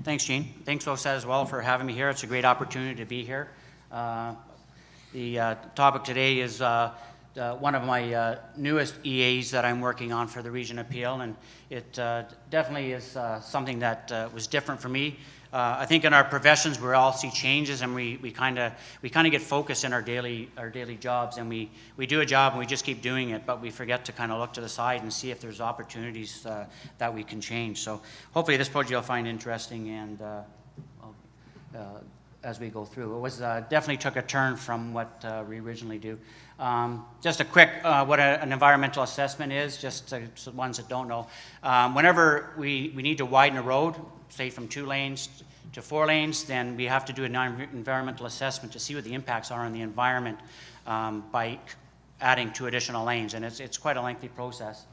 Thanks, Gene. Thanks, OACETT, as well, for having me here. It's a great opportunity to be here. The topic today is one of my newest EAs that I'm working on for the Region Appeal, and it definitely is something that was different for me. I think in our professions we all see changes, and we kind of get focused in our daily jobs, and we do a job and we just keep doing it, but we forget to kind of look to the side and see if there's opportunities that we can change. So hopefully this project you'll find interesting, and as we go through. It was definitely took a turn from what we originally do. Just a quick, what an environmental assessment is, just to ones that don't know. Whenever we need to widen a road, say from 2 lanes to 4 lanes, then we have to do an environmental assessment to see what the impacts are on the environment by adding 2 additional lanes, and it's quite a lengthy process.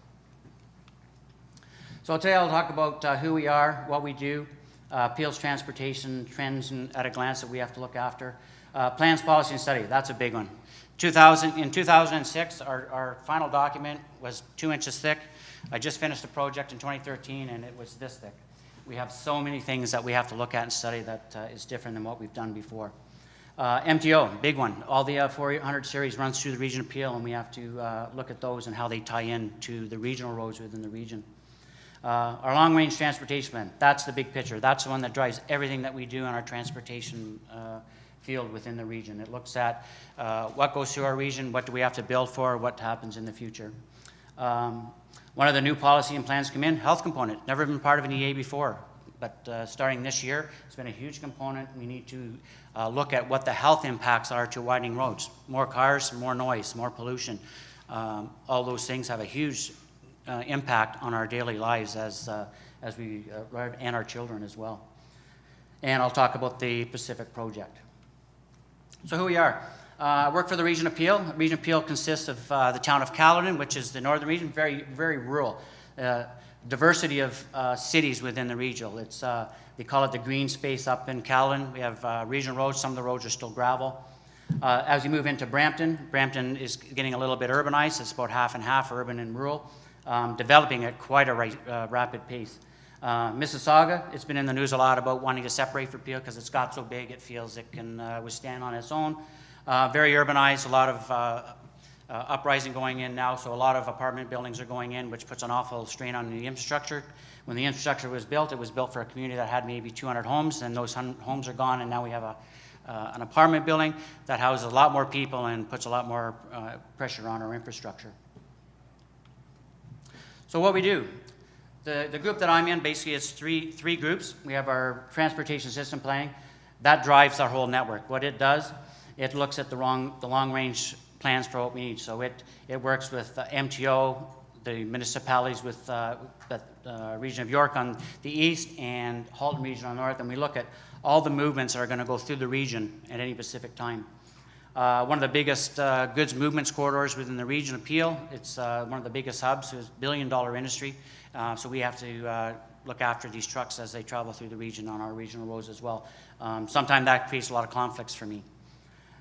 So today I'll talk about who we are, what we do, appeals transportation trends at a glance that we have to look after. Plans, policy, and study, that's a big one. In 2006, our final document was 2 inches thick. I just finished a project in 2013, and it was this thick. We have so many things that we have to look at and study that is different than what we've done before. MTO, big one. All the 400 series runs through the Region Appeal, and we have to look at those and how they tie in to the regional roads within the region. Our long-range transportation plan, that's the big picture. That's the one that drives everything that we do in our transportation field within the region. It looks at what goes through our region, what do we have to build for, what happens in the future. One of the new policy and plans come in, health component. Never been part of an EA before, but starting this year, it's been a huge component. We need to look at what the health impacts are to widening roads. More cars, more noise, more pollution. All those things have a huge impact on our daily lives as we and our children as well. And I'll talk about the Pacific project. So who we are. I work for the Region Appeal. Region Appeal consists of the town of Caledon, which is the northern region, very, very rural. Diversity of cities within the region. It's, they call it the green space up in Caledon. We have regional roads. Some of the roads are still gravel. As you move into Brampton, Brampton is getting a little bit urbanized. It's about half and half urban and rural, developing at quite a rapid pace. Mississauga, it's been in the news a lot about wanting to separate from Peel because it's got so big it feels it can withstand on its own. Very urbanized, a lot of uprising going in now, so a lot of apartment buildings are going in, which puts an awful strain on the infrastructure. When the infrastructure was built, it was built for a community that had maybe 200 homes, and those homes are gone, and now we have an apartment building that houses a lot more people and puts a lot more pressure on our infrastructure. So what we do, the group that I'm in basically is three groups. We have our transportation system planning. That drives our whole network. What it does, it looks at the long-range plans for what we need. So it works with MTO, the municipalities with the region of York on the east and Halton region on the north, and we look at all the movements that are going to go through the region at any specific time. One of the biggest goods movements corridors within the Region Appeal. It's one of the biggest hubs. It's a billion-dollar industry. So we have to look after these trucks as they travel through the region on our regional roads as well. Sometimes that creates a lot of conflicts for me.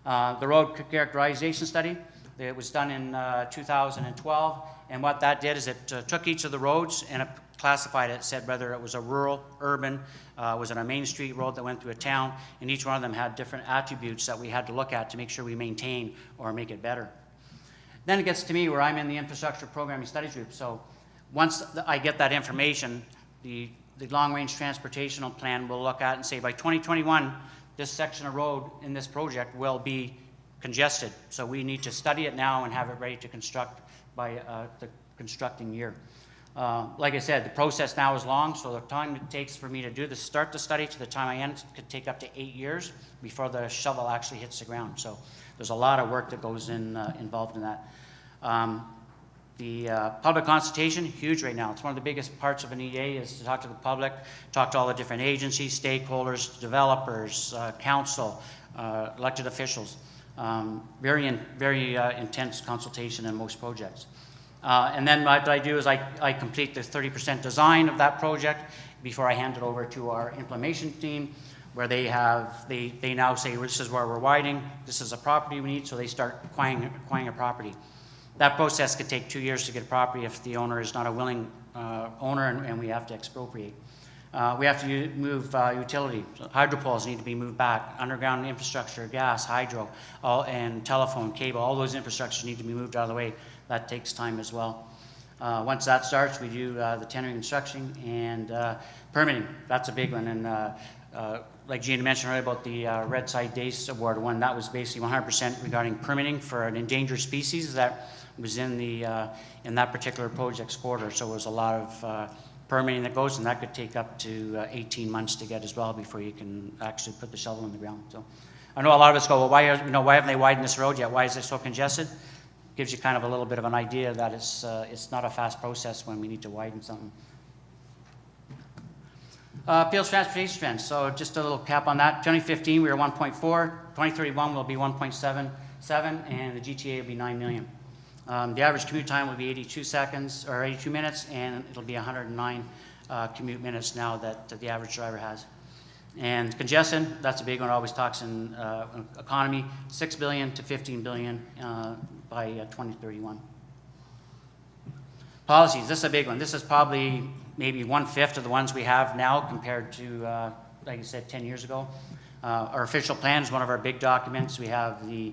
The road characterization study, it was done in 2012, and what that did is it took each of the roads and it classified it, said whether it was a rural, urban, was it a main street road that went through a town, and each one of them had different attributes that we had to look at to make sure we maintain or make it better. Then it gets to me where I'm in the infrastructure programming studies group. So once I get that information, the long-range transportation plan will look at and say by 2021, this section of road in this project will be congested. So we need to study it now and have it ready to construct by the constructing year. Like I said, the process now is long, so the time it takes for me to start the study to the time I end could take up to 8 years before the shovel actually hits the ground. So there's a lot of work that goes involved in that. The public consultation, huge right now. It's one of the biggest parts of an EA is to talk to the public, talk to all the different agencies, stakeholders, developers, council, elected officials. Very intense consultation in most projects. And then what I do is I complete the 30% design of that project before I hand it over to our implementation team, where they now say, well, this is where we're widening, this is a property we need, so they start acquiring a property. That process could take 2 years to get a property if the owner is not a willing owner and we have to expropriate. We have to move utility. So hydro poles need to be moved back. Underground infrastructure, gas, hydro, and telephone, cable, all those infrastructures need to be moved out of the way. That takes time as well. Once that starts, we do the tendering construction and permitting. That's a big one. And like Gina mentioned earlier about the Red Side Dace Award one, that was basically 100% regarding permitting for an endangered species that was in that particular project's quarter. So it was a lot of permitting that goes, and that could take up to 18 months to get as well before you can actually put the shovel in the ground. So I know a lot of us go, well, why haven't they widened this road yet? Why is it so congested? Gives you kind of a little bit of an idea that it's not a fast process when we need to widen something. Peel transportation trends. So just a little cap on that. 2015 we were 1.4. 2031 will be 1.77, and the GTA will be 9 million. The average commute time will be 82 seconds or 82 minutes, and it'll be 109 commute minutes now that the average driver has. And congestion, that's a big one. Always talks in economy, 6 billion to 15 billion by 2031. Policies, this is a big one. This is probably maybe 1/5 of the ones we have now compared to, like I said, 10 years ago. Our official plan is one of our big documents. We have the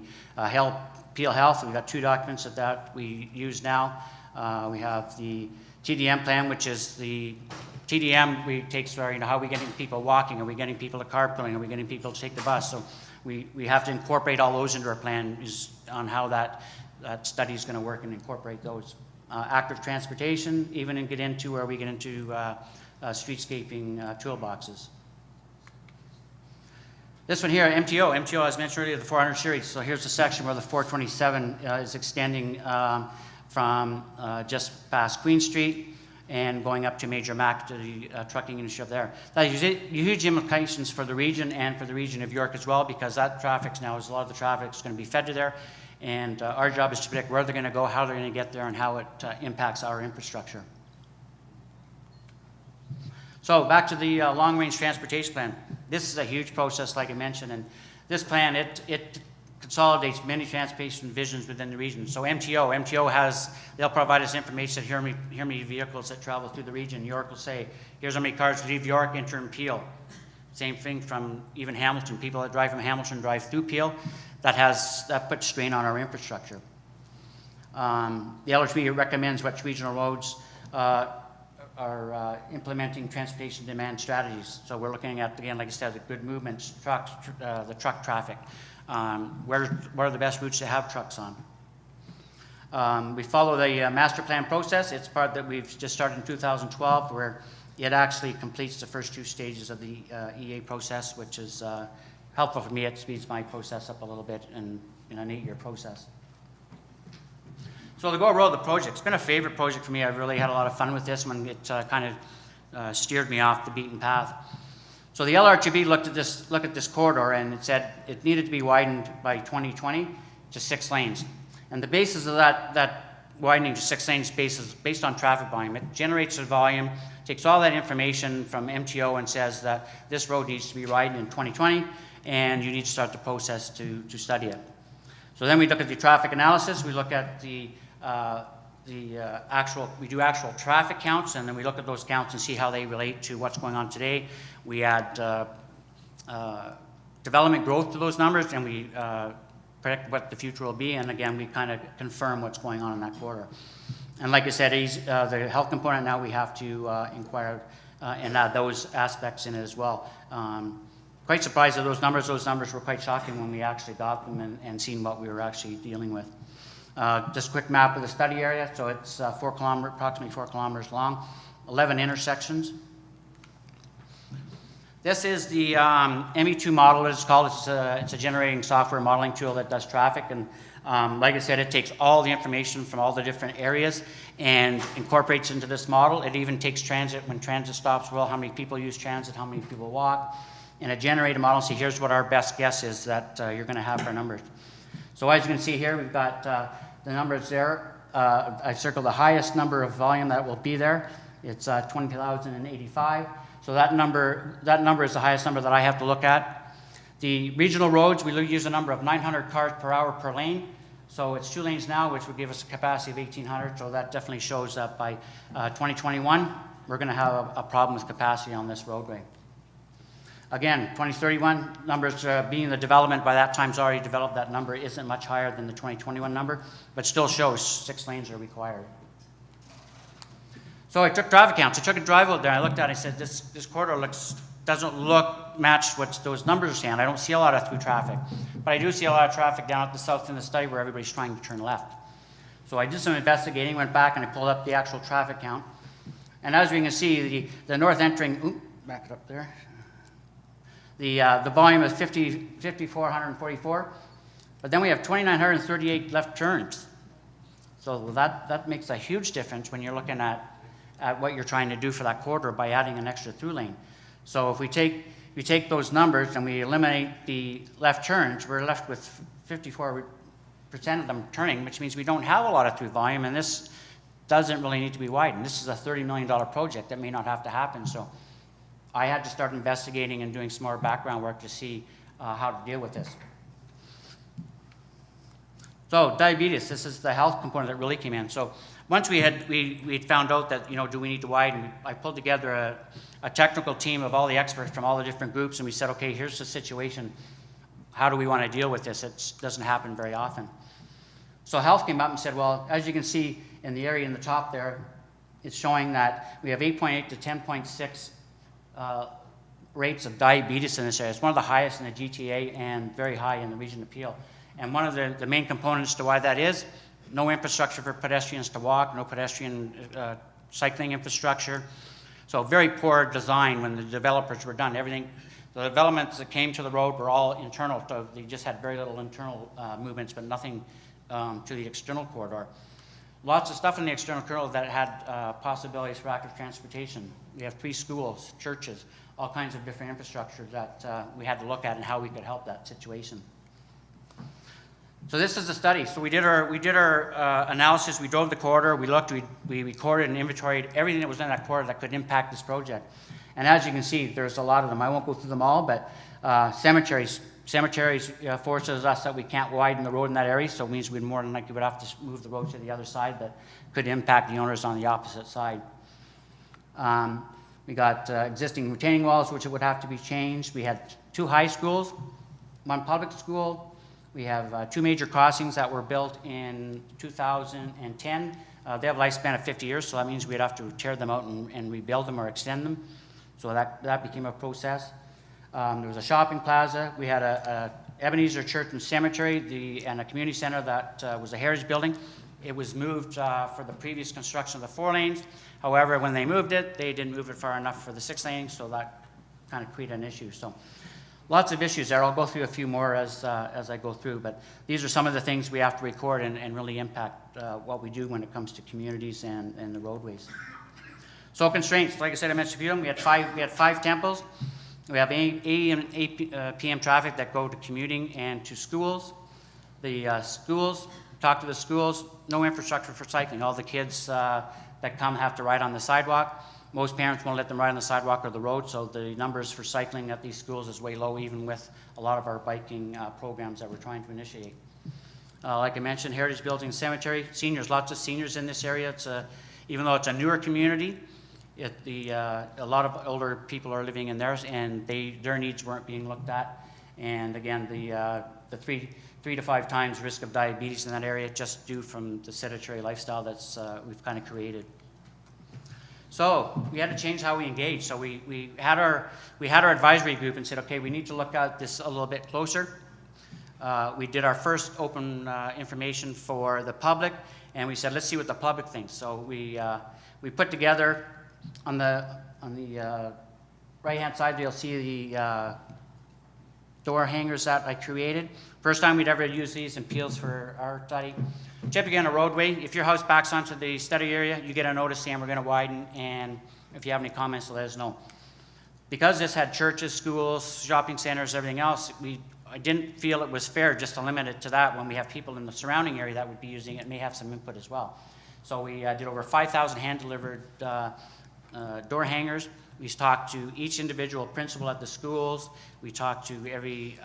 Peel Health. We've got 2 documents that we use now. We have the TDM plan, which is the TDM takes our, how are we getting people walking? Are we getting people to carpooling? Are we getting people to take the bus? So we have to incorporate all those into our plan on how that study is going to work and incorporate those. Active transportation, even get into where we get into streetscaping toolboxes. This one here, MTO. MTO, as mentioned earlier, the 400 series. So here's the section where the 427 is extending from just past Queen Street and going up to Major Mac to the trucking industry up there. That has huge implications for the region and for the region of York as well, because that traffic now is a lot of the traffic is going to be fed to there. And our job is to predict where they're going to go, how they're going to get there, and how it impacts our infrastructure. So back to the long-range transportation plan. This is a huge process, like I mentioned, and this plan, it consolidates many transportation visions within the region. So MTO they'll provide us information that here are many vehicles that travel through the region. York will say, here's how many cars leave York, enter in Peel. Same thing from even Hamilton. People that drive from Hamilton drive through Peel. That puts strain on our infrastructure. The LRTP recommends which regional roads are implementing transportation demand strategies. So we're looking at, again, like I said, the good movements, the truck traffic. What are the best routes to have trucks on? We follow the master plan process. It's part that we've just started in 2012, where it actually completes the first 2 stages of the EA process, which is helpful for me. It speeds my process up a little bit in an 8-year process. So to go roll the project, it's been a favorite project for me. I've really had a lot of fun with this one. It kind of steered me off the beaten path. So the LRTP looked at this corridor, and it said it needed to be widened by 2020 to 6 lanes. And the basis of that widening to 6 lanes based on traffic volume. It generates a volume, takes all that information from MTO and says that this road needs to be widened in 2020, and you need to start the process to study it. So then we look at the traffic analysis. We look at we do actual traffic counts, and then we look at those counts and see how they relate to what's going on today. We add development growth to those numbers, and we predict what the future will be, and again, we kind of confirm what's going on in that quarter. And like I said, the health component now we have to inquire and add those aspects in it as well. Quite surprised at those numbers. Those numbers were quite shocking when we actually got them and seen what we were actually dealing with. Just a quick map of the study area. So it's approximately 4 kilometers long, 11 intersections. This is the ME2 model, as it's called. It's a generating software modeling tool that does traffic. And like I said, it takes all the information from all the different areas and incorporates into this model. It even takes transit when transit stops. Well, how many people use transit, how many people walk. And it generates a model and see here's what our best guess is that you're going to have for numbers. So as you can see here, we've got the numbers there. I circled the highest number of volume that will be there. It's 20,085. So that number is the highest number that I have to look at. The regional roads, we use a number of 900 cars per hour per lane. So it's 2 lanes now, which would give us a capacity of 1,800. So that definitely shows up by 2021. we're going to have a problem with capacity on this roadway. Again, 2031 numbers being the development by that time's already developed, that number isn't much higher than the 2021 number, but still shows 6 lanes are required. So I took traffic counts. I took a drive out there. I looked at it. I said, this corridor doesn't look matched what those numbers are saying. I don't see a lot of through traffic, but I do see a lot of traffic down at the south in the study where everybody's trying to turn left. So I did some investigating, went back and I pulled up the actual traffic count. And as we can see, the north entering, back it up there. The volume is 5,444, but then we have 2,938 left turns. So that makes a huge difference when you're looking at what you're trying to do for that corridor by adding an extra through lane. So if we take those numbers and we eliminate the left turns, we're left with 54% of them turning, which means we don't have a lot of through volume, and this doesn't really need to be widened. This is a $30 million project that may not have to happen. So I had to start investigating and doing some more background work to see how to deal with this. So diabetes, this is the health component that really came in. So once we found out that, do we need to widen, I pulled together a technical team of all the experts from all the different groups, and we said, okay, here's the situation. How do we want to deal with this? It doesn't happen very often. So health came up and said, well, as you can see in the area in the top there, it's showing that we have 8.8 to 10.6 rates of diabetes in this area. It's one of the highest in the GTA and very high in the region of Peel. And one of the main components to why that is, no infrastructure for pedestrians to walk, no pedestrian cycling infrastructure. So very poor design when the developers were done. The developments that came to the road were all internal. So they just had very little internal movements, but nothing to the external corridor. Lots of stuff in the external corridor that had possibilities for active transportation. We have 3 schools, churches, all kinds of different infrastructure that we had to look at and how we could help that situation. So this is the study. So we did our analysis. We drove the corridor. We looked. We recorded and inventoried everything that was in that corridor that could impact this project. And as you can see, there's a lot of them. I won't go through them all, but cemeteries forces us that we can't widen the road in that area, so it means we'd more than likely would have to move the road to the other side that could impact the owners on the opposite side. We got existing retaining walls, which would have to be changed. We had 2 high schools, 1 public school. We have 2 major crossings that were built in 2010. They have a lifespan of 50 years, so that means we'd have to tear them out and rebuild them or extend them. So that became a process. There was a shopping plaza. We had a Ebenezer Church and Cemetery and a community center that was a heritage building. It was moved for the previous construction of the 4 lanes. However, when they moved it, they didn't move it far enough for the 6 lanes, so that kind of created an issue. So lots of issues there. I'll go through a few more as I go through, but these are some of the things we have to record and really impact what we do when it comes to communities and the roadways. So constraints, like I said, I mentioned a few of them. We had 5 temples. We have AM and 8 PM traffic that go to commuting and to schools. The schools, talk to the schools, no infrastructure for cycling. All the kids that come have to ride on the sidewalk. Most parents won't let them ride on the sidewalk or the road, so the numbers for cycling at these schools is way low, even with a lot of our biking programs that we're trying to initiate. Like I mentioned, Heritage Building Cemetery, seniors, lots of seniors in this area. Even though it's a newer community, a lot of older people are living in theirs, and their needs weren't being looked at. And again, the 3 to 5 times risk of diabetes in that area, just due from the sedentary lifestyle that's we've kind of created. So we had to change how we engage. So we had our advisory group and said, okay, we need to look at this a little bit closer. We did our first open information for the public, and we said, let's see what the public thinks. So we put together on the right-hand side, you'll see the door hangers that I created. First time we'd ever use these in Peels for our study. Typically on a roadway, if your house backs onto the study area, you get a notice saying we're going to widen, and if you have any comments, let us know. Because this had churches, schools, shopping centers, everything else, I didn't feel it was fair just to limit it to that when we have people in the surrounding area that would be using it, may have some input as well. So we did over 5,000 hand-delivered door hangers. We talked to each individual principal at the schools. We talked to every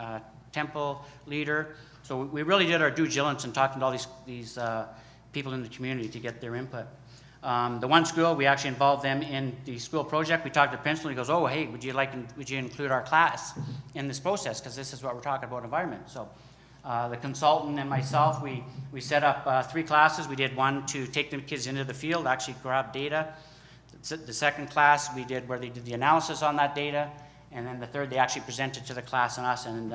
temple leader. So we really did our due diligence in talking to all these people in the community to get their input. The one school, we actually involved them in the school project. We talked to the principal, he goes, oh, hey, would you include our class in this process? Because this is what we're talking about, environment. So the consultant and myself, we set up 3 classes. We did one to take the kids into the field, actually grab data. The second class we did where they did the analysis on that data. And then the third, they actually presented to the class and us, and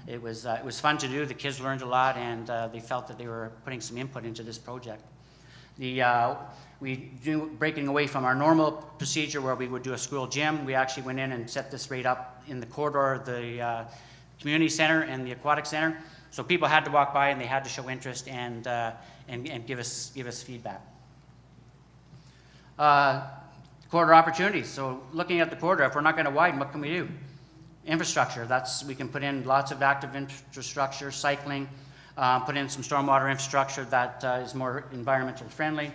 it was fun to do. The kids learned a lot, and they felt that they were putting some input into this project. We do breaking away from our normal procedure where we would do a school gym. We actually went in and set this right up in the corridor of the community center and the aquatic center. So people had to walk by and they had to show interest and give us feedback. Corridor opportunities. So looking at the corridor, if we're not going to widen, what can we do? Infrastructure. We can put in lots of active infrastructure, cycling, put in some stormwater infrastructure that is more environmentally friendly,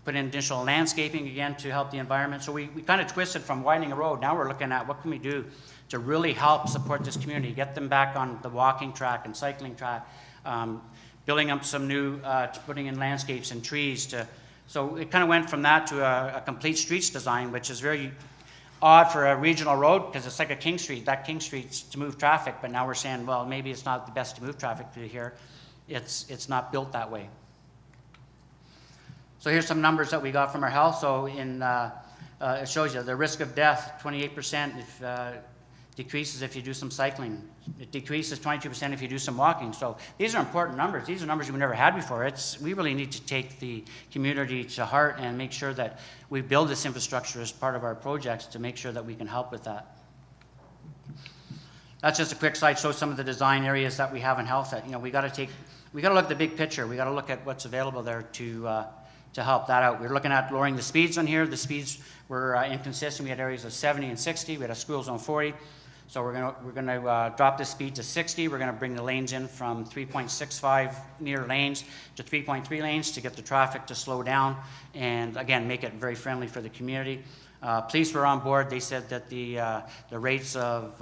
put in additional landscaping again to help the environment. So we kind of twisted from widening a road. Now we're looking at what can we do to really help support this community, get them back on the walking track and cycling track, building up some new, putting in landscapes and trees. So it kind of went from that to a complete streets design, which is very odd for a regional road because it's like a King Street. That King Street's to move traffic, but now we're saying, well, maybe it's not the best to move traffic through here. It's not built that way. So here's some numbers that we got from our health. So it shows you the risk of death, 28% decreases if you do some cycling. It decreases 22% if you do some walking. So these are important numbers. These are numbers we've never had before. We really need to take the community to heart and make sure that we build this infrastructure as part of our projects to make sure that we can help with that. That's just a quick slide, shows some of the design areas that we have in health. That, we got to look at the big picture. We got to look at what's available there to help that out. We're looking at lowering the speeds on here. The speeds were inconsistent. We had areas of 70 and 60. We had a school zone 40. So we're gonna drop the speed to 60. We're gonna bring the lanes in from 3.65 meter lanes to 3.3 lanes to get the traffic to slow down and again make it very friendly for the community. Police were on board. They said that the rates of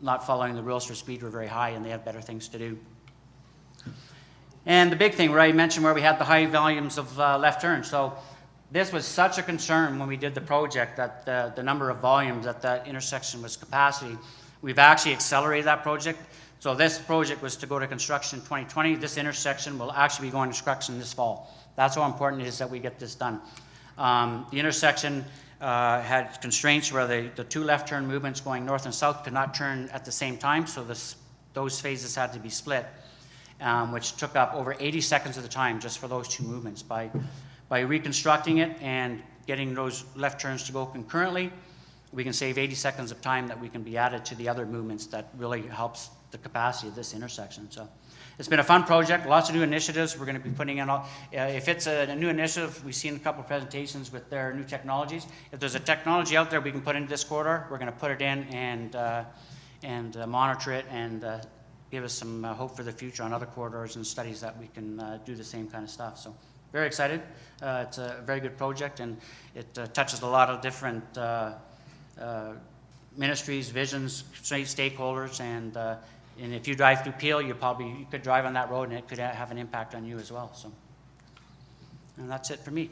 not following the rules for speed were very high and they have better things to do. And the big thing where I mentioned where we had the high volumes of left turns. So this was such a concern when we did the project that the number of volumes at that intersection was capacity. We've actually accelerated that project. So this project was to go to construction in 2020. This intersection will actually be going to construction this fall. That's how important it is that we get this done. The intersection had constraints where the 2 left turn movements going north and south could not turn at the same time. So those phases had to be split, which took up over 80 seconds of the time just for those 2 movements. By reconstructing it and getting those left turns to go concurrently, we can save 80 seconds of time that we can be added to the other movements that really helps the capacity of this intersection. So it's been a fun project, lots of new initiatives. We're going to be putting in, if it's a new initiative, we've seen a couple of presentations with their new technologies. If there's a technology out there we can put into this corridor, we're going to put it in and monitor it and give us some hope for the future on other corridors and studies that we can do the same kind of stuff. So very excited. It's a very good project, and it touches a lot of different ministries, visions, stakeholders, and if you drive through Peel, you could drive on that road, and it could have an impact on you as well. So, and that's it for me.